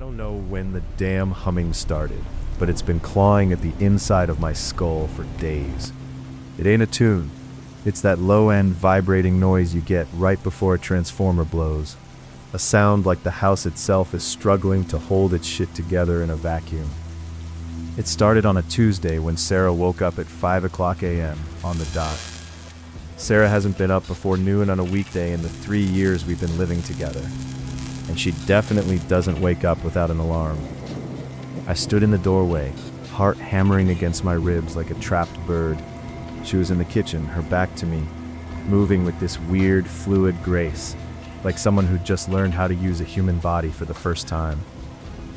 don't know when the damn humming started, but it's been clawing at the inside of my skull for days. It ain't a tune. It's that low-end vibrating noise you get right before a transformer blows. A sound like the house itself is struggling to hold its shit together in a vacuum. It started on a Tuesday when Sarah woke up at 5 o'clock a.m. on the dot. Sarah hasn't been up before noon on a weekday in the 3 years we've been living together. And she definitely doesn't wake up without an alarm. I stood in the doorway, heart hammering against my ribs like a trapped bird. She was in the kitchen, her back to me, moving with this weird, fluid grace, like someone who'd just learned how to use a human body for the first time.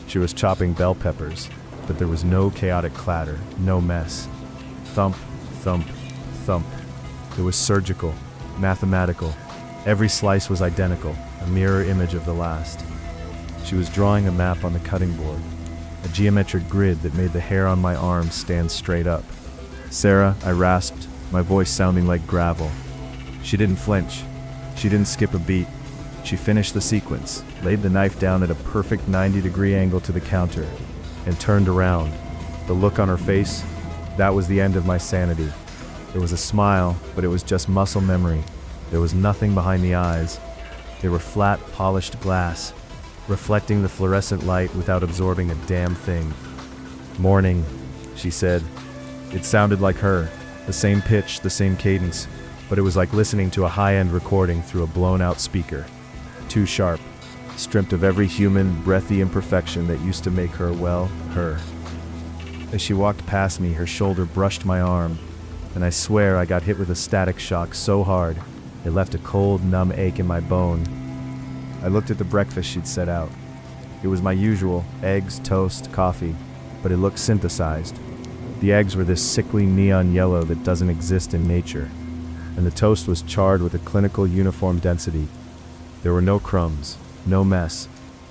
She was chopping bell peppers, but there was no chaotic clatter, no mess. Thump, thump, thump. It was surgical, mathematical. Every slice was identical, a mirror image of the last. She was drawing a map on the cutting board, a geometric grid that made the hair on my arms stand straight up. "Sarah," I rasped, my voice sounding like gravel. She didn't flinch. She didn't skip a beat. She finished the sequence, laid the knife down at a perfect 90-degree angle to the counter, and turned around. The look on her face, that was the end of my sanity. There was a smile, but it was just muscle memory. There was nothing behind the eyes. They were flat, polished glass, reflecting the fluorescent light without absorbing a damn thing. "Morning," she said. It sounded like her, the same pitch, the same cadence, but it was like listening to a high-end recording through a blown-out speaker. Too sharp, stripped of every human, breathy imperfection that used to make her, well, her. As she walked past me, her shoulder brushed my arm, and I swear I got hit with a static shock so hard, it left a cold, numb ache in my bone. I looked at the breakfast she'd set out. It was my usual, eggs, toast, coffee, but it looked synthesized. The eggs were this sickly neon yellow that doesn't exist in nature, and the toast was charred with a clinical uniform density. There were no crumbs, no mess.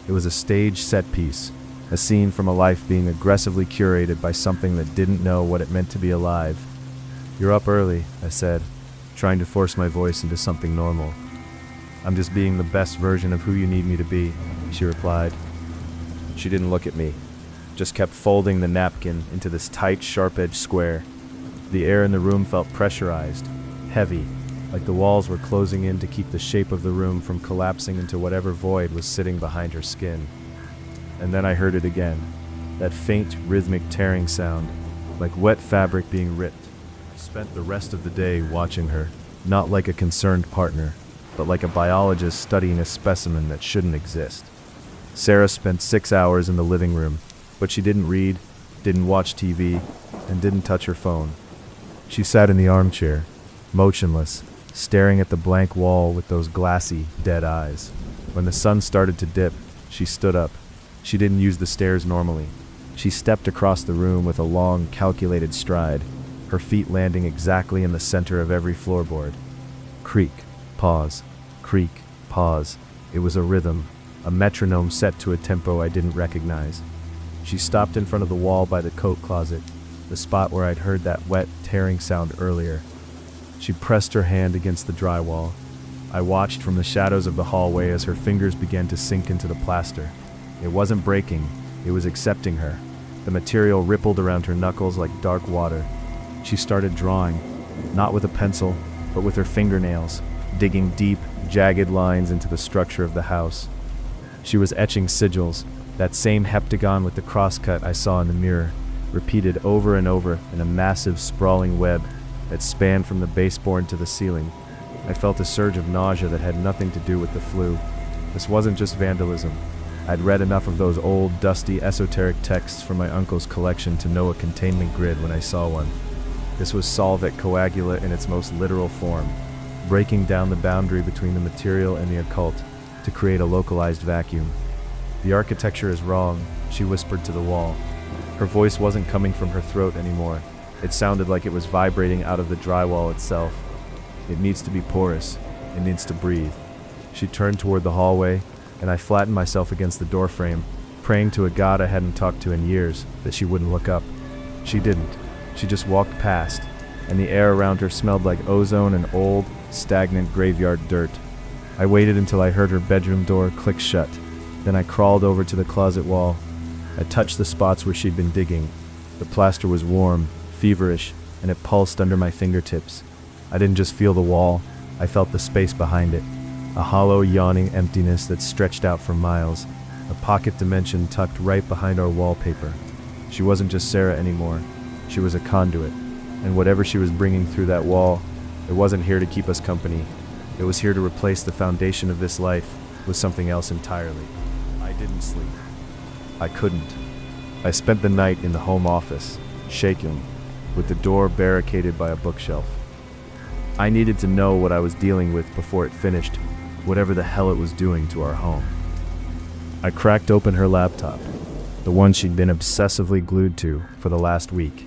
It was a stage set piece, a scene from a life being aggressively curated by something that didn't know what it meant to be alive. "You're up early," I said, trying to force my voice into something normal. "I'm just being the best version of who you need me to be," she replied. She didn't look at me, just kept folding the napkin into this tight, sharp-edged square. The air in the room felt pressurized, heavy, like the walls were closing in to keep the shape of the room from collapsing into whatever void was sitting behind her skin. And then I heard it again, that faint, rhythmic tearing sound, like wet fabric being ripped. I spent the rest of the day watching her, not like a concerned partner, but like a biologist studying a specimen that shouldn't exist. Sarah spent 6 hours in the living room, but she didn't read, didn't watch TV, and didn't touch her phone. She sat in the armchair, motionless, staring at the blank wall with those glassy, dead eyes. When the sun started to dip, she stood up. She didn't use the stairs normally. She stepped across the room with a long, calculated stride, her feet landing exactly in the center of every floorboard. Creak, pause, creak, pause. It was a rhythm, a metronome set to a tempo I didn't recognize. She stopped in front of the wall by the coat closet, the spot where I'd heard that wet, tearing sound earlier. She pressed her hand against the drywall. I watched from the shadows of the hallway as her fingers began to sink into the plaster. It wasn't breaking, it was accepting her. The material rippled around her knuckles like dark water. She started drawing, not with a pencil, but with her fingernails, digging deep, jagged lines into the structure of the house. She was etching sigils, that same heptagon with the crosscut I saw in the mirror, repeated over and over in a massive, sprawling web that spanned from the baseboard to the ceiling. I felt a surge of nausea that had nothing to do with the flu. This wasn't just vandalism. I'd read enough of those old, dusty, esoteric texts from my uncle's collection to know a containment grid when I saw one. This was solvent coagula in its most literal form, breaking down the boundary between the material and the occult to create a localized vacuum. "The architecture is wrong," she whispered to the wall. Her voice wasn't coming from her throat anymore. It sounded like it was vibrating out of the drywall itself. "It needs to be porous. It needs to breathe." She turned toward the hallway, and I flattened myself against the doorframe, praying to a god I hadn't talked to in years that she wouldn't look up. She didn't. She just walked past, and the air around her smelled like ozone and old, stagnant graveyard dirt. I waited until I heard her bedroom door click shut, Then I crawled over to the closet wall. I touched the spots where she'd been digging. The plaster was warm, feverish, and it pulsed under my fingertips. I didn't just feel the wall, I felt the space behind it. A hollow, yawning emptiness that stretched out for miles. A pocket dimension tucked right behind our wallpaper. She wasn't just Sarah anymore. She was a conduit. And whatever she was bringing through that wall, it wasn't here to keep us company. It was here to replace the foundation of this life with something else entirely. I didn't sleep. I couldn't. I spent the night in the home office, shaken, with the door barricaded by a bookshelf. I needed to know what I was dealing with before it finished, whatever the hell it was doing to our home. I cracked open her laptop, the one she'd been obsessively glued to for the last week,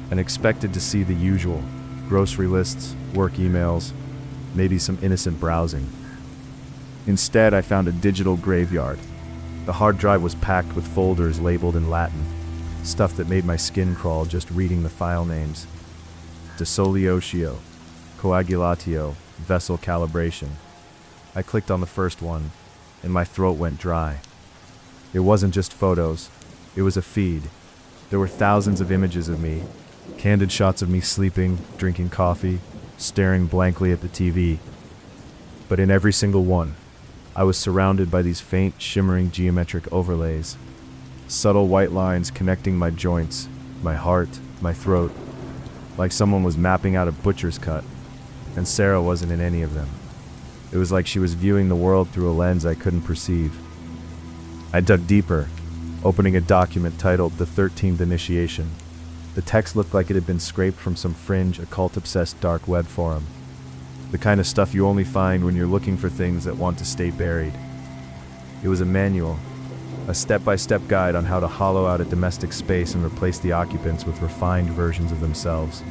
and expected to see the usual: grocery lists, work emails, maybe some innocent browsing. Instead, I found a digital graveyard. The hard drive was packed with folders labeled in Latin, stuff that made my skin crawl just reading the file names. Dissoliatio, coagulatio, vessel calibration. I clicked on the first one, and my throat went dry. It wasn't just photos, it was a feed. There were thousands of images of me, candid shots of me sleeping, drinking coffee, staring blankly at the TV. But in every single one, I was surrounded by these faint, shimmering geometric overlays. Subtle white lines connecting my joints, my heart, my throat, like someone was mapping out a butcher's cut, and Sarah wasn't in any of them. It was like she was viewing the world through a lens I couldn't perceive. I dug deeper, opening a document titled The 13th Initiation. The text looked like it had been scraped from some fringe, occult-obsessed dark web forum. The kind of stuff you only find when you're looking for things that want to stay buried. It was a manual, a step-by-step guide on how to hollow out a domestic space and replace the occupants with refined versions of themselves.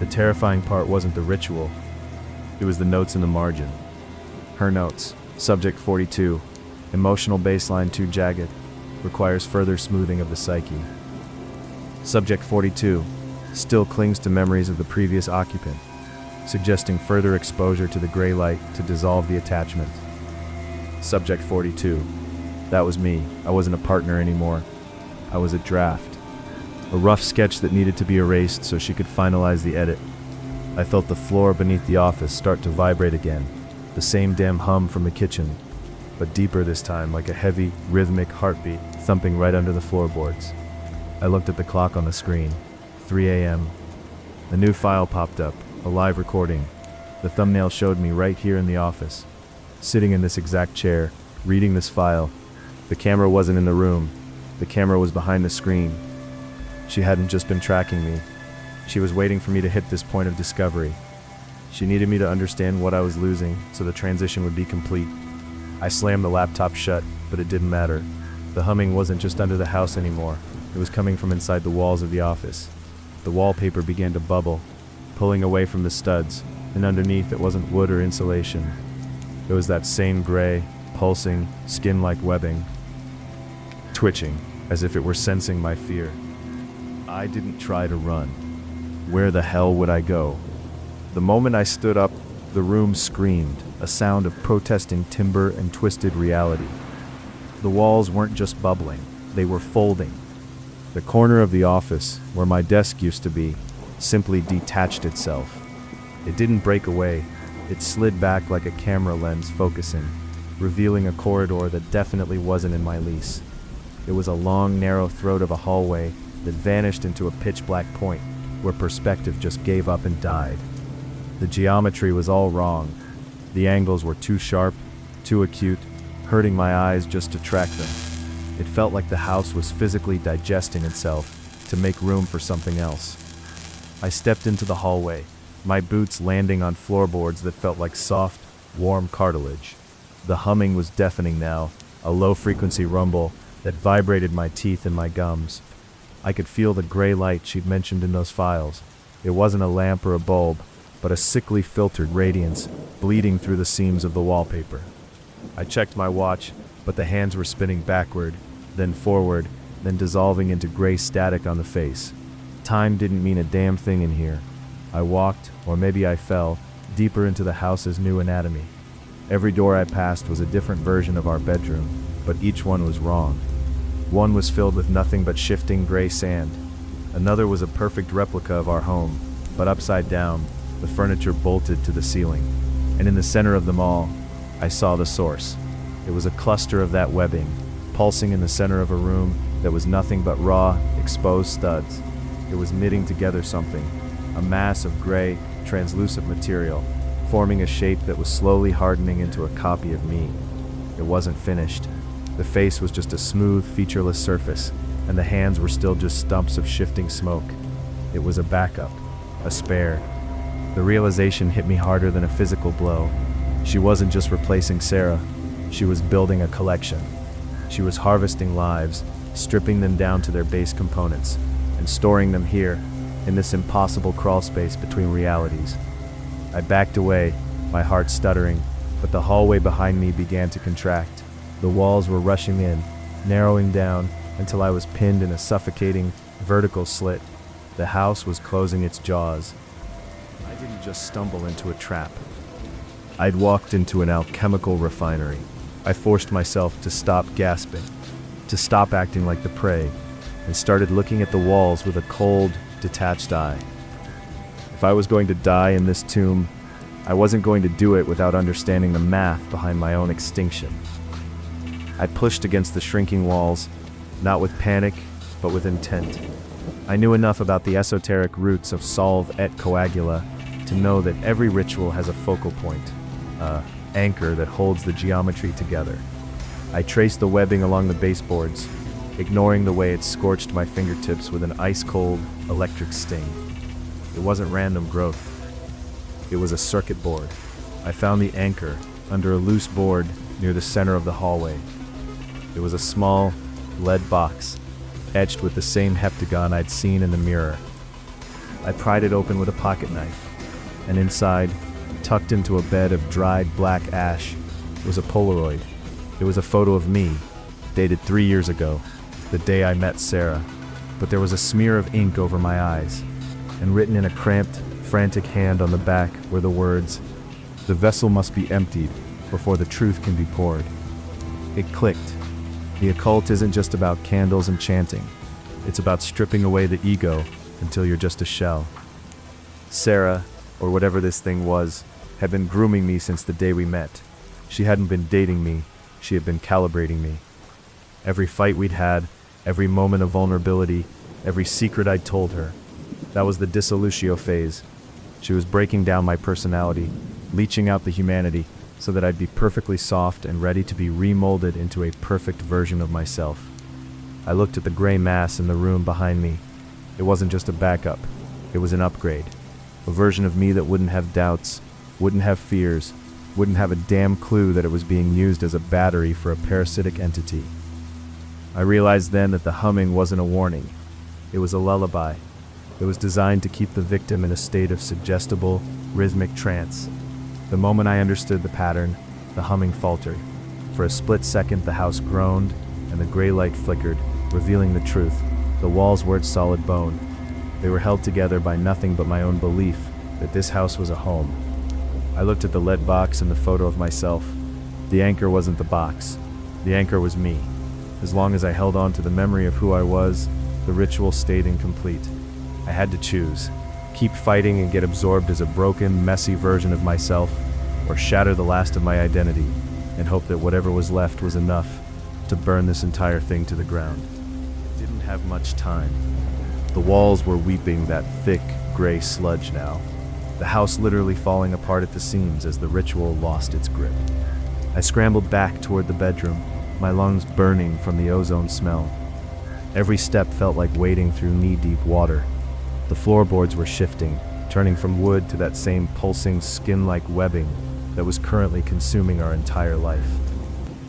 The terrifying part wasn't the ritual, it was the notes in the margin. Her notes, subject 42, emotional baseline too jagged, requires further smoothing of the psyche. Subject 42 still clings to memories of the previous occupant, suggesting further exposure to the gray light to dissolve the attachment. Subject 42, that was me. I wasn't a partner anymore. I was a draft. A rough sketch that needed to be erased so she could finalize the edit. I felt the floor beneath the office start to vibrate again, the same damn hum from the kitchen, but deeper this time, like a heavy, rhythmic heartbeat thumping right under the floorboards. I looked at the clock on the screen, 3 a.m. A new file popped up, a live recording. The thumbnail showed me right here in the office, sitting in this exact chair, reading this file. The camera wasn't in the room. The camera was behind the screen. She hadn't just been tracking me. She was waiting for me to hit this point of discovery. She needed me to understand what I was losing so the transition would be complete. I slammed the laptop shut, but it didn't matter. The humming wasn't just under the house anymore. It was coming from inside the walls of the office. The wallpaper began to bubble, pulling away from the studs, and underneath it wasn't wood or insulation. It was that same gray, pulsing, skin-like webbing, twitching, as if it were sensing my fear. I didn't try to run. Where the hell would I go? The moment I stood up, the room screamed, a sound of protesting timber and twisted reality. The walls weren't just bubbling, they were folding. The corner of the office, where my desk used to be, simply detached itself. It didn't break away, it slid back like a camera lens focusing, revealing a corridor that definitely wasn't in my lease. It was a long, narrow throat of a hallway that vanished into a pitch-black point, where perspective just gave up and died. The geometry was all wrong. The angles were too sharp, too acute, hurting my eyes just to track them. It felt like the house was physically digesting itself to make room for something else. I stepped into the hallway, my boots landing on floorboards that felt like soft, warm cartilage. The humming was deafening now, a low-frequency rumble that vibrated my teeth and my gums. I could feel the gray light she'd mentioned in those files. It wasn't a lamp or a bulb, but a sickly filtered radiance bleeding through the seams of the wallpaper. I checked my watch, but the hands were spinning backward, then forward, then dissolving into gray static on the face. Time didn't mean a damn thing in here. I walked, or maybe I fell, deeper into the house's new anatomy. Every door I passed was a different version of our bedroom, but each one was wrong. One was filled with nothing but shifting gray sand. Another was a perfect replica of our home, but upside down, the furniture bolted to the ceiling. And in the center of them all, I saw the source. It was a cluster of that webbing, pulsing in the center of a room that was nothing but raw, exposed studs. It was knitting together something, a mass of gray, translucent material, forming a shape that was slowly hardening into a copy of me. It wasn't finished. The face was just a smooth, featureless surface, and the hands were still just stumps of shifting smoke. It was a backup, a spare. The realization hit me harder than a physical blow. She wasn't just replacing Sarah, she was building a collection. She was harvesting lives, stripping them down to their base components, and storing them here, in this impossible crawl space between realities. I backed away, my heart stuttering, but the hallway behind me began to contract. The walls were rushing in, narrowing down until I was pinned in a suffocating, vertical slit. The house was closing its jaws. I didn't just stumble into a trap. I'd walked into an alchemical refinery. I forced myself to stop gasping, to stop acting like the prey, and started looking at the walls with a cold, detached eye. If I was going to die in this tomb, I wasn't going to do it without understanding the math behind my own extinction. I pushed against the shrinking walls, not with panic, but with intent. I knew enough about the esoteric roots of solve et coagula to know that every ritual has a focal point, an anchor that holds the geometry together. I traced the webbing along the baseboards, ignoring the way it scorched my fingertips with an ice-cold, electric sting. It wasn't random growth. It was a circuit board. I found the anchor under a loose board near the center of the hallway. It was a small, lead box, etched with the same heptagon I'd seen in the mirror. I pried it open with a pocket knife, and inside, tucked into a bed of dried black ash, was a Polaroid. It was a photo of me, dated 3 years ago, the day I met Sarah. But there was a smear of ink over my eyes, and written in a cramped, frantic hand on the back were the words, "The vessel must be emptied before the truth can be poured." It clicked. The occult isn't just about candles and chanting. It's about stripping away the ego until you're just a shell. Sarah, or whatever this thing was, had been grooming me since the day we met. She hadn't been dating me, she had been calibrating me. Every fight we'd had, every moment of vulnerability, every secret I'd told her. That was the dissolution phase. She was breaking down my personality, leaching out the humanity, so that I'd be perfectly soft and ready to be remolded into a perfect version of myself. I looked at the gray mass in the room behind me. It wasn't just a backup, it was an upgrade. A version of me that wouldn't have doubts, wouldn't have fears, wouldn't have a damn clue that it was being used as a battery for a parasitic entity. I realized then that the humming wasn't a warning. It was a lullaby. It was designed to keep the victim in a state of suggestible, rhythmic trance. The moment I understood the pattern, the humming faltered. For a split second, the house groaned, and the gray light flickered, revealing the truth. The walls weren't solid bone. They were held together by nothing but my own belief that this house was a home. I looked at the lead box and the photo of myself. The anchor wasn't the box. The anchor was me. As long as I held on to the memory of who I was, the ritual stayed incomplete. I had to choose. Keep fighting and get absorbed as a broken, messy version of myself, or shatter the last of my identity and hope that whatever was left was enough to burn this entire thing to the ground. I didn't have much time. The walls were weeping that thick, gray sludge now. The house literally falling apart at the seams as the ritual lost its grip. I scrambled back toward the bedroom, my lungs burning from the ozone smell. Every step felt like wading through knee-deep water. The floorboards were shifting, turning from wood to that same pulsing, skin-like webbing that was currently consuming our entire life.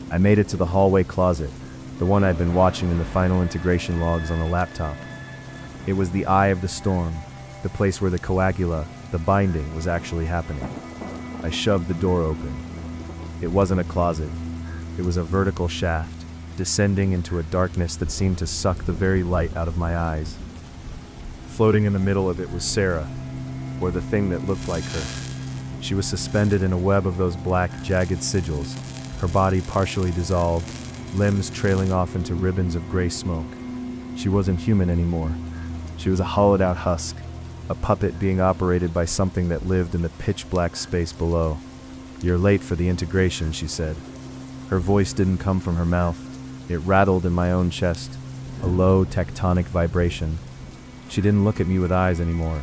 I made it to the hallway closet, the one I'd been watching in the final integration logs on the laptop. It was the eye of the storm, the place where the coagula, the binding, was actually happening. I shoved the door open. It wasn't a closet. It was a vertical shaft, descending into a darkness that seemed to suck the very light out of my eyes. Floating in the middle of it was Sarah, or the thing that looked like her. She was suspended in a web of those black, jagged sigils, her body partially dissolved, limbs trailing off into ribbons of gray smoke. She wasn't human anymore. She was a hollowed-out husk, a puppet being operated by something that lived in the pitch-black space below. "You're late for the integration," she said. Her voice didn't come from her mouth. It rattled in my own chest, a low tectonic vibration. She didn't look at me with eyes anymore.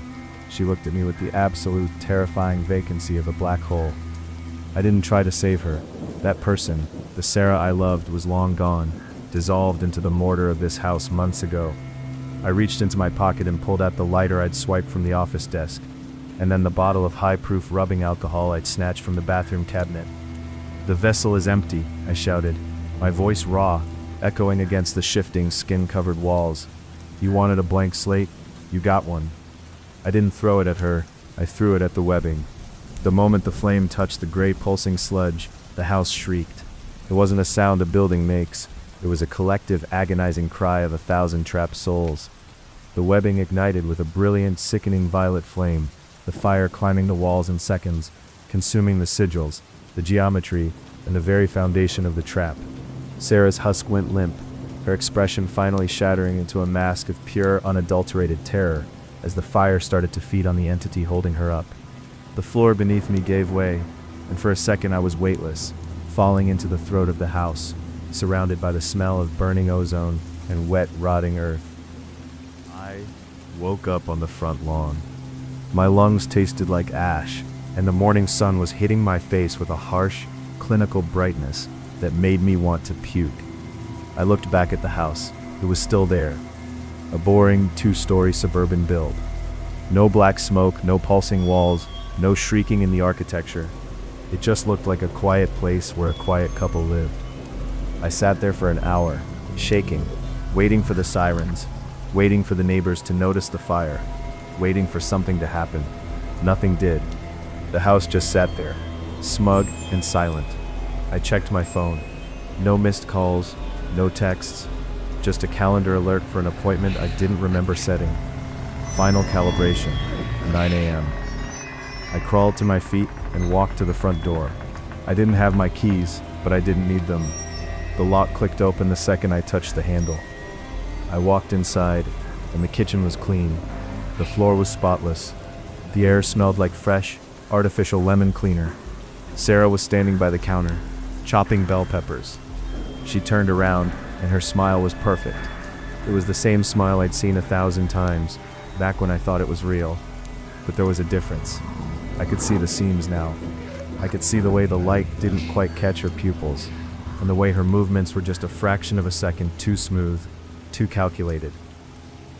She looked at me with the absolute terrifying vacancy of a black hole. I didn't try to save her. That person, the Sarah I loved, was long gone, dissolved into the mortar of this house months ago. I reached into my pocket and pulled out the lighter I'd swiped from the office desk, and then the bottle of high-proof rubbing alcohol I'd snatched from the bathroom cabinet. "The vessel is empty," I shouted, my voice raw, echoing against the shifting, skin-covered walls. "You wanted a blank slate? You got one." I didn't throw it at her, I threw it at the webbing. The moment the flame touched the gray pulsing sludge, the house shrieked. It wasn't a sound a building makes, it was a collective agonizing cry of 1,000 trapped souls. The webbing ignited with a brilliant, sickening violet flame, the fire climbing the walls in seconds, consuming the sigils, the geometry, and the very foundation of the trap. Sarah's husk went limp, her expression finally shattering into a mask of pure, unadulterated terror as the fire started to feed on the entity holding her up. The floor beneath me gave way, and for a second I was weightless, falling into the throat of the house, surrounded by the smell of burning ozone and wet, rotting earth. I woke up on the front lawn. My lungs tasted like ash, and the morning sun was hitting my face with a harsh, clinical brightness that made me want to puke. I looked back at the house. It was still there. A boring, 2-story suburban build. No black smoke, no pulsing walls, no shrieking in the architecture. It just looked like a quiet place where a quiet couple lived. I sat there for an hour, shaking, waiting for the sirens, waiting for the neighbors to notice the fire, waiting for something to happen. Nothing did. The house just sat there, smug and silent. I checked my phone. No missed calls, no texts, just a calendar alert for an appointment I didn't remember setting. Final calibration, 9 a.m. I crawled to my feet and walked to the front door. I didn't have my keys, but I didn't need them. The lock clicked open the second I touched the handle. I walked inside, and the kitchen was clean. The floor was spotless. The air smelled like fresh, artificial lemon cleaner. Sarah was standing by the counter, chopping bell peppers. She turned around, and her smile was perfect. It was the same smile I'd seen 1,000 times, back when I thought it was real. But there was a difference. I could see the seams now. I could see the way the light didn't quite catch her pupils, and the way her movements were just a fraction of a second too smooth, too calculated.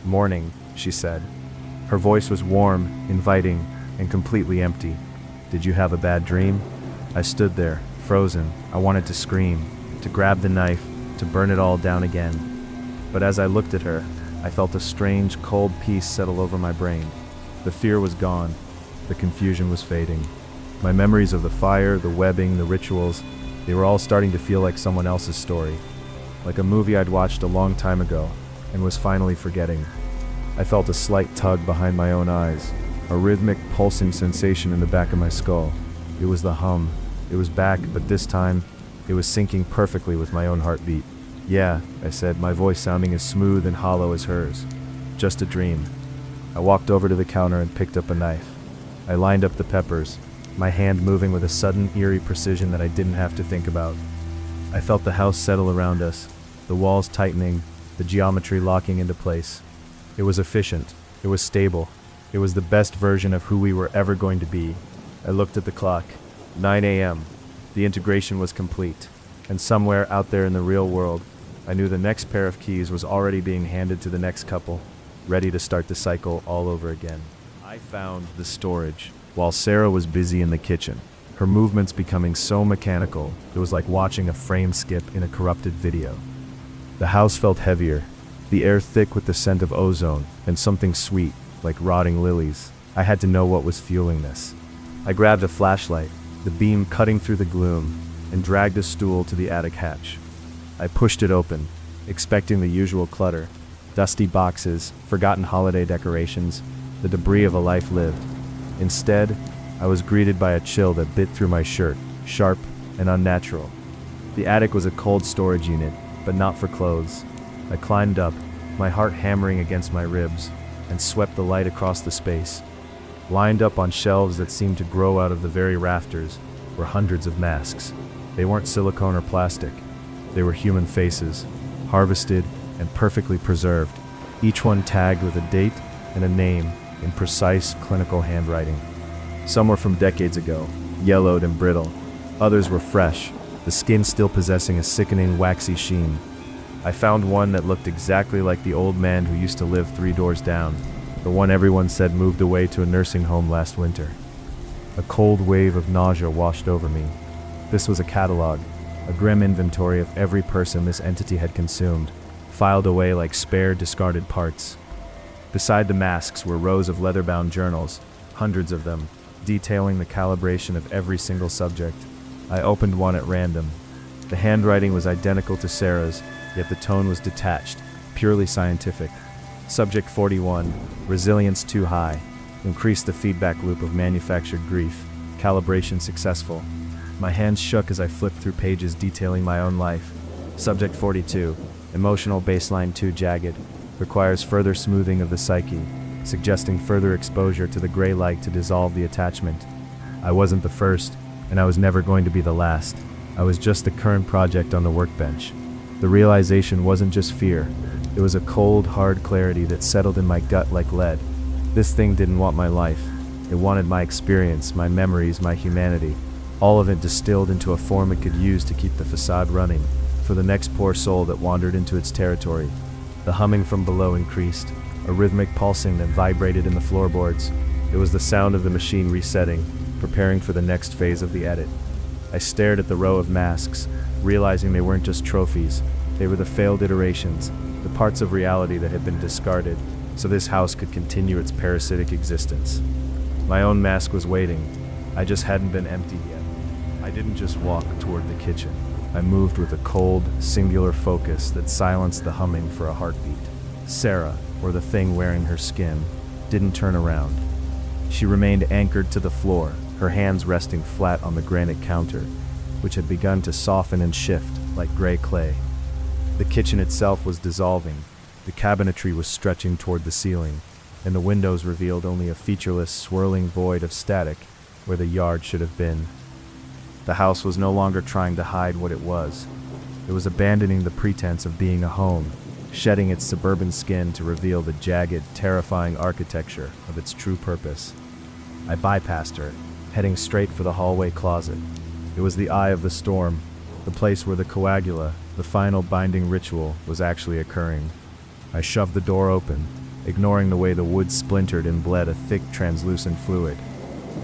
"Morning," she said. Her voice was warm, inviting, and completely empty. "Did you have a bad dream?" I stood there, frozen. I wanted to scream, to grab the knife, to burn it all down again. But as I looked at her, I felt a strange, cold peace settle over my brain. The fear was gone. The confusion was fading. My memories of the fire, the webbing, the rituals, they were all starting to feel like someone else's story. Like a movie I'd watched a long time ago, and was finally forgetting. I felt a slight tug behind my own eyes, a rhythmic, pulsing sensation in the back of my skull. It was the hum. It was back, but this time, it was syncing perfectly with my own heartbeat. "Yeah," I said, my voice sounding as smooth and hollow as hers. "Just a dream." I walked over to the counter and picked up a knife. I lined up the peppers, my hand moving with a sudden, eerie precision that I didn't have to think about. I felt the house settle around us, the walls tightening, the geometry locking into place. It was efficient. It was stable. It was the best version of who we were ever going to be. I looked at the clock. 9 a.m. The integration was complete. And somewhere out there in the real world, I knew the next pair of keys was already being handed to the next couple, ready to start the cycle all over again. I found the storage, while Sarah was busy in the kitchen, her movements becoming so mechanical, it was like watching a frame skip in a corrupted video. The house felt heavier, the air thick with the scent of ozone, and something sweet, like rotting lilies. I had to know what was fueling this. I grabbed a flashlight, the beam cutting through the gloom, and dragged a stool to the attic hatch. I pushed it open, expecting the usual clutter, dusty boxes, forgotten holiday decorations, the debris of a life lived. Instead, I was greeted by a chill that bit through my shirt, sharp and unnatural. The attic was a cold storage unit, but not for clothes. I climbed up, my heart hammering against my ribs, and swept the light across the space. Lined up on shelves that seemed to grow out of the very rafters were hundreds of masks. They weren't silicone or plastic. They were human faces, harvested and perfectly preserved, each one tagged with a date and a name in precise clinical handwriting. Some were from decades ago, yellowed and brittle. Others were fresh, the skin still possessing a sickening waxy sheen. I found one that looked exactly like the old man who used to live 3 doors down, the one everyone said moved away to a nursing home last winter. A cold wave of nausea washed over me. This was a catalog, a grim inventory of every person this entity had consumed, filed away like spare, discarded parts. Beside the masks were rows of leather-bound journals, hundreds of them, detailing the calibration of every single subject. I opened one at random. The handwriting was identical to Sarah's, yet the tone was detached, purely scientific. Subject 41, resilience too high, increased the feedback loop of manufactured grief, calibration successful. My hands shook as I flipped through pages detailing my own life. Subject 42, emotional baseline too jagged, requires further smoothing of the psyche, suggesting further exposure to the gray light to dissolve the attachment. I wasn't the first, and I was never going to be the last. I was just the current project on the workbench. The realization wasn't just fear. It was a cold, hard clarity that settled in my gut like lead. This thing didn't want my life. It wanted my experience, my memories, my humanity. All of it distilled into a form it could use to keep the facade running, for the next poor soul that wandered into its territory. The humming from below increased, a rhythmic pulsing that vibrated in the floorboards. It was the sound of the machine resetting, preparing for the next phase of the edit. I stared at the row of masks, realizing they weren't just trophies. They were the failed iterations, the parts of reality that had been discarded, so this house could continue its parasitic existence. My own mask was waiting. I just hadn't been emptied yet. I didn't just walk toward the kitchen. I moved with a cold, singular focus that silenced the humming for a heartbeat. Sarah, or the thing wearing her skin, didn't turn around. She remained anchored to the floor, her hands resting flat on the granite counter, which had begun to soften and shift like gray clay. The kitchen itself was dissolving, the cabinetry was stretching toward the ceiling, and the windows revealed only a featureless, swirling void of static where the yard should have been. The house was no longer trying to hide what it was. It was abandoning the pretense of being a home, shedding its suburban skin to reveal the jagged, terrifying architecture of its true purpose. I bypassed her, heading straight for the hallway closet. It was the eye of the storm, the place where the coagula, the final binding ritual, was actually occurring. I shoved the door open, ignoring the way the wood splintered and bled a thick, translucent fluid.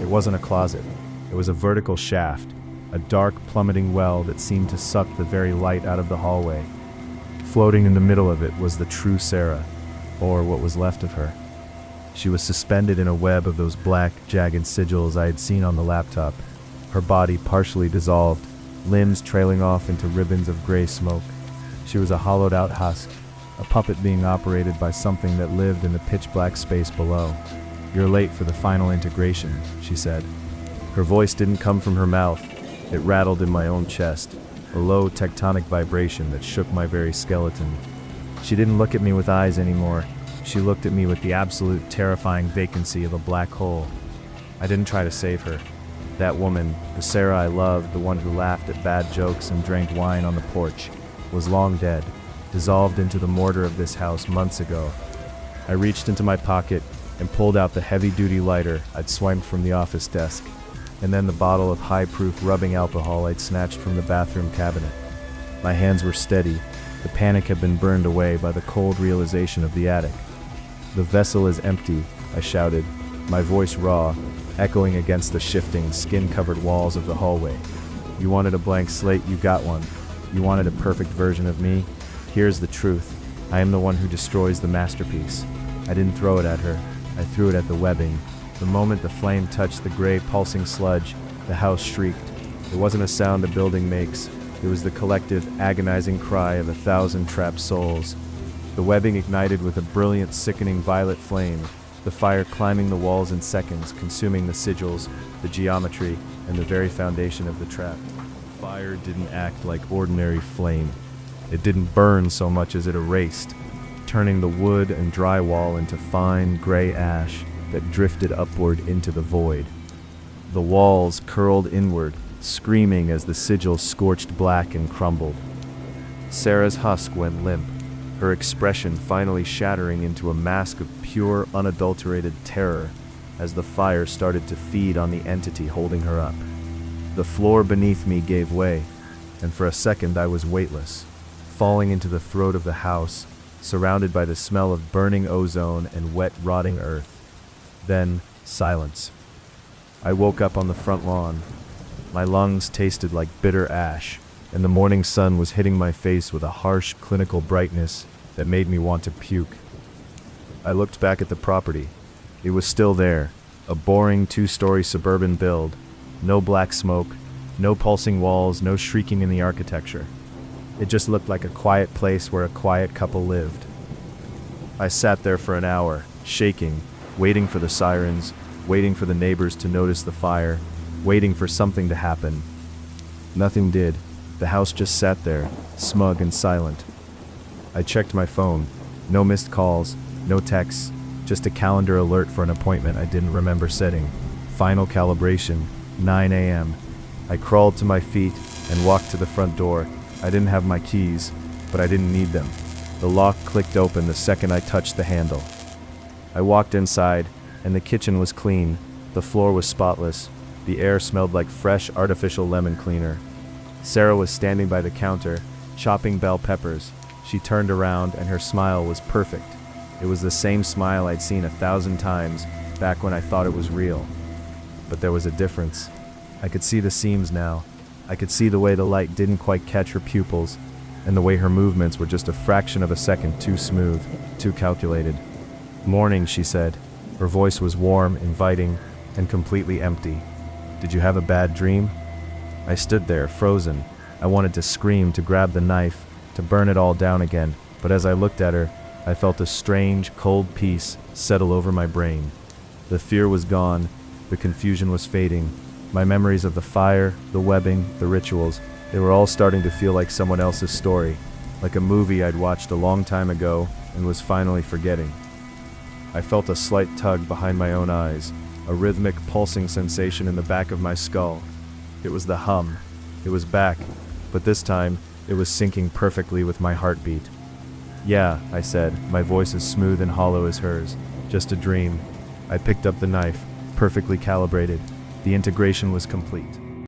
It wasn't a closet. It was a vertical shaft, a dark, plummeting well that seemed to suck the very light out of the hallway. Floating in the middle of it was the true Sarah, or what was left of her. She was suspended in a web of those black, jagged sigils I had seen on the laptop, her body partially dissolved, limbs trailing off into ribbons of gray smoke. She was a hollowed-out husk, a puppet being operated by something that lived in the pitch-black space below. "You're late for the final integration," she said. Her voice didn't come from her mouth. It rattled in my own chest, a low tectonic vibration that shook my very skeleton. She didn't look at me with eyes anymore. She looked at me with the absolute terrifying vacancy of a black hole. I didn't try to save her. That woman, the Sarah I loved, the one who laughed at bad jokes and drank wine on the porch, was long dead, dissolved into the mortar of this house months ago. I reached into my pocket and pulled out the heavy-duty lighter I'd swiped from the office desk, and then the bottle of high-proof rubbing alcohol I'd snatched from the bathroom cabinet. My hands were steady. The panic had been burned away by the cold realization of the attic. "The vessel is empty," I shouted, my voice raw, echoing against the shifting, skin-covered walls of the hallway. "You wanted a blank slate, you got one. You wanted a perfect version of me? Here's the truth. I am the one who destroys the masterpiece." I didn't throw it at her. I threw it at the webbing. The moment the flame touched the gray, pulsing sludge, the house shrieked. It wasn't a sound a building makes. It was the collective, agonizing cry of 1,000 trapped souls. The webbing ignited with a brilliant, sickening violet flame, the fire climbing the walls in seconds, consuming the sigils, the geometry, and the very foundation of the trap. Fire didn't act like ordinary flame. It didn't burn so much as it erased, turning the wood and drywall into fine gray ash that drifted upward into the void. The walls curled inward, screaming as the sigil scorched black and crumbled. Sarah's husk went limp, her expression finally shattering into a mask of pure, unadulterated terror as the fire started to feed on the entity holding her up. The floor beneath me gave way, and for a second I was weightless, falling into the throat of the house, surrounded by the smell of burning ozone and wet, rotting earth. Then, silence. I woke up on the front lawn. My lungs tasted like bitter ash, and the morning sun was hitting my face with a harsh, clinical brightness that made me want to puke. I looked back at the property. It was still there, a boring two-story suburban build. No black smoke, no pulsing walls, no shrieking in the architecture. It just looked like a quiet place where a quiet couple lived. I sat there for an hour, shaking, waiting for the sirens, waiting for the neighbors to notice the fire, waiting for something to happen. Nothing did. The house just sat there, smug and silent. I checked my phone. No missed calls, no texts, just a calendar alert for an appointment I didn't remember setting. Final calibration, 9 a.m. I crawled to my feet and walked to the front door. I didn't have my keys, but I didn't need them. The lock clicked open the second I touched the handle. I walked inside, and the kitchen was clean. The floor was spotless. The air smelled like fresh, artificial lemon cleaner. Sarah was standing by the counter, chopping bell peppers. She turned around, and her smile was perfect. It was the same smile I'd seen 1,000 times back when I thought it was real. But there was a difference. I could see the seams now. I could see the way the light didn't quite catch her pupils, and the way her movements were just a fraction of a second too smooth, too calculated. "Morning," she said. Her voice was warm, inviting, and completely empty. "Did you have a bad dream?" I stood there, frozen. I wanted to scream, to grab the knife, to burn it all down again, but as I looked at her, I felt a strange, cold peace settle over my brain. The fear was gone, the confusion was fading. My memories of the fire, the webbing, the rituals, they were all starting to feel like someone else's story, like a movie I'd watched a long time ago and was finally forgetting. I felt a slight tug behind my own eyes, a rhythmic pulsing sensation in the back of my skull. It was the hum. It was back, but this time it was syncing perfectly with my heartbeat. "Yeah," I said, my voice as smooth and hollow as hers. "Just a dream." I picked up the knife, perfectly calibrated. The integration was complete.